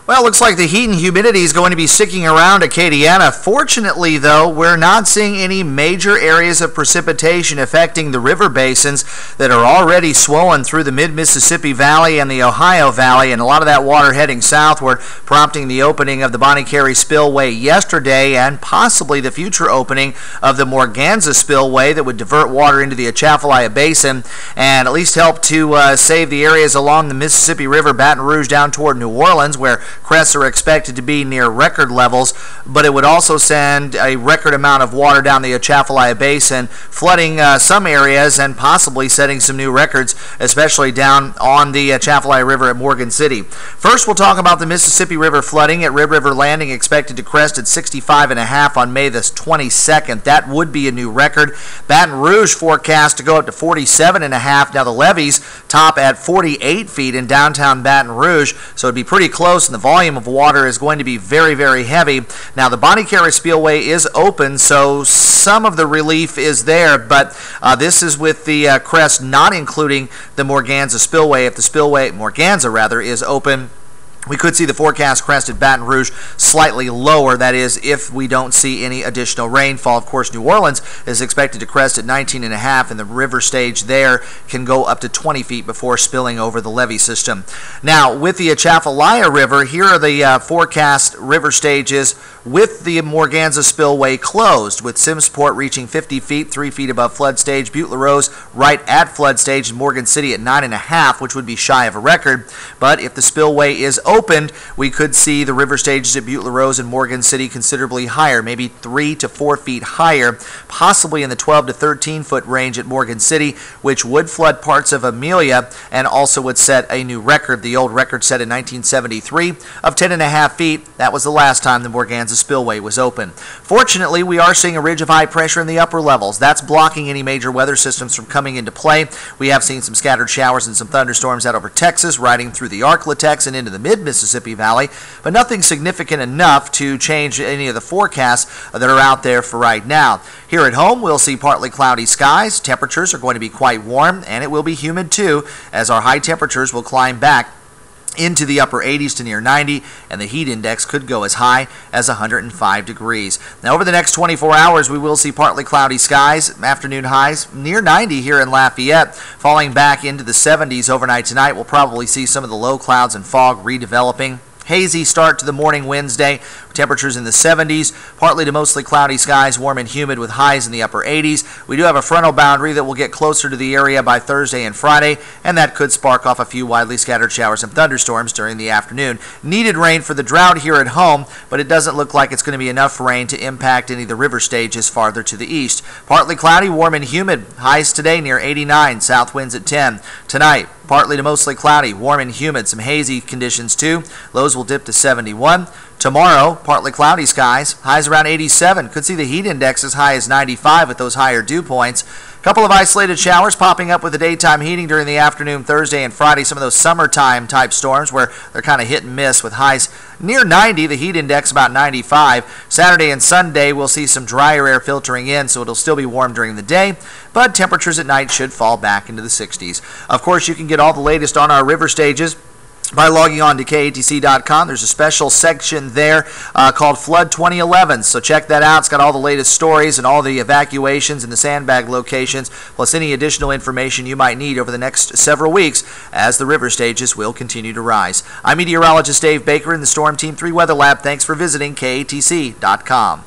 Well, it looks like the heat and humidity is going to be sticking around Acadiana. Fortunately, though, we're not seeing any major areas of precipitation affecting the river basins that are already swollen through the mid-Mississippi Valley and the Ohio Valley, and a lot of that water heading southward, prompting the opening of the Bonnie Carey Spillway yesterday and possibly the future opening of the Morganza Spillway that would divert water into the Atchafalaya Basin and at least help to save the areas along the Mississippi River, Baton Rouge down toward New Orleans, where crests are expected to be near record levels, but it would also send a record amount of water down the Atchafalaya Basin, flooding some areas and possibly setting some new records, especially down on the Atchafalaya River at Morgan City. First, we'll talk about the Mississippi River flooding at Red River Landing, expected to crest at 65.5 on May the 22nd. That would be a new record. Baton Rouge forecast to go up to 47.5. Now the levees top at 48 feet in downtown Baton Rouge, so it'd be pretty close, and the volume of water is going to be very, very heavy. Now, the Bonnie Carey Spillway is open, so some of the relief is there, but this is with the crest not including the Morganza Spillway. If the Spillway, Morganza rather, is open, we could see the forecast crest at Baton Rouge slightly lower, that is, if we don't see any additional rainfall. Of course, New Orleans is expected to crest at 19.5, and the river stage there can go up to 20 feet before spilling over the levee system. Now, with the Atchafalaya River, here are the forecast river stages with the Morganza Spillway closed, with Simmsport reaching 50 feet, 3 feet above flood stage, Butte La Rose right at flood stage, and Morgan City at 9.5, which would be shy of a record. But if the spillway is opened, we could see the river stages at Butte La Rose and Morgan City considerably higher, maybe 3 to 4 feet higher, possibly in the 12 to 13 foot range at Morgan City, which would flood parts of Amelia and also would set a new record. The old record set in 1973 of 10.5 feet. That was the last time the Morganza Spillway was open. Fortunately, we are seeing a ridge of high pressure in the upper levels. That's blocking any major weather systems from coming into play. We have seen some scattered showers and some thunderstorms out over Texas, riding through the Arklatex and into the mid-Mississippi Valley, but nothing significant enough to change any of the forecasts that are out there for right now. Here at home, we'll see partly cloudy skies. Temperatures are going to be quite warm, and it will be humid too, as our high temperatures will climb back into the upper 80s to near 90, and the heat index could go as high as 105 degrees. Now, over the next 24 hours, we will see partly cloudy skies, afternoon highs near 90 here in Lafayette, falling back into the 70s overnight tonight. We'll probably see some of the low clouds and fog redeveloping. Hazy start to the morning Wednesday, temperatures in the 70s, partly to mostly cloudy skies, warm and humid with highs in the upper 80s. We do have a frontal boundary that will get closer to the area by Thursday and Friday, and that could spark off a few widely scattered showers and thunderstorms during the afternoon. Needed rain for the drought here at home, but it doesn't look like it's going to be enough rain to impact any of the river stages farther to the east. Partly cloudy, warm and humid. Highs today near 89, south winds at 10. Tonight, partly to mostly cloudy, warm and humid, some hazy conditions too. Lows will dip to 71. Tomorrow, partly cloudy skies, highs around 87. Could see the heat index as high as 95 with those higher dew points. A couple of isolated showers popping up with the daytime heating during the afternoon Thursday and Friday. Some of those summertime type storms where they're kind of hit and miss with highs near 90, the heat index about 95. Saturday and Sunday, we'll see some drier air filtering in, so it'll still be warm during the day, but temperatures at night should fall back into the 60s. Of course, you can get all the latest on our river stages by logging on to KATC.com. There's a special section there called Flood 2011, so check that out. It's got all the latest stories and all the evacuations and the sandbag locations, plus any additional information you might need over the next several weeks as the river stages will continue to rise. I'm meteorologist Dave Baker in the Storm Team 3 Weather Lab. Thanks for visiting KATC.com.